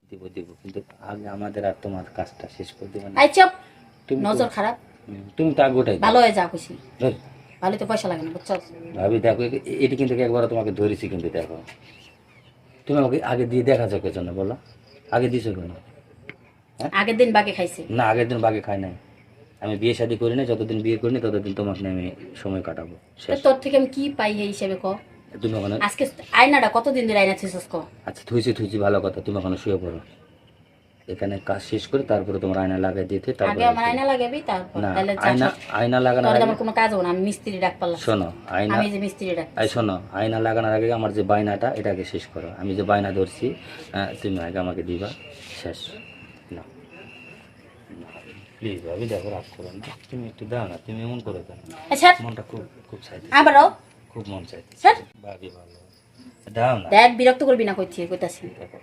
দিব দিব, কিন্তু আগে আমাদের আর তোমার কাজটা শেষ করে দিবে না। আই চুপ, তুমি নজর খারাপ। তুমি তো আগে ওটাই ভালো হয়ে যা খুশি, ধর। ভালো তো পয়সা লাগে না বুঝছো। ভাবি দেখো, এটি কিন্তু একবার তোমাকে ধরেছি, কিন্তু দেখো তুমি আমাকে আগে দিয়ে দেখা যাক জন্য বলো, আগে দিছো কেন? আগের দিন বাকি খাইছে। না, আগের দিন বাকি খাই নাই। আমি বিয়ে শাদী করি না, যতদিন বিয়ে করি না ততদিন তোমাকে নিয়ে আমি সময় কাটাবো। তো শেষ। তোর থেকে আমি কি পাই এই হিসেবে ক। তুমি ওখানে আজকে আয়নাটা কতদিন ধরে আয়না থুইছস ক। আচ্ছা থুইছি ভালো কথা, তুমি ওখানে শুয়ে পড়ো, এখানে কাজ শেষ করে তারপরে তোমার আয়না লাগাই দিতে, আগে তারপরে আমার আয়না লাগাবি তারপর না, তাহলে আয়না লাগানোর তোর আগে আমার কোনো কাজ হবে না, আমি মিস্ত্রি ডাক পারলাম। শোনো, আমি যে মিস্ত্রি ডাক শোনো, আয়না লাগানোর আগে আমার যে বায়নাটা এটাকে শেষ করো। আমি যে বায়না ধরছি তুমি আগে আমাকে দিবা, শেষ। না প্লিজ ভাবি দেখো, রাগ করো না, তুমি একটু দাও না, তুমি এমন করে কেন? আচ্ছা মনটা খুব খুব চাইতে, আবারও খুব মন চাইতে স্যার ভাবি, ভালো দাও না। দেখ বিরক্ত করবি না কইছি কইতাছি। দেখো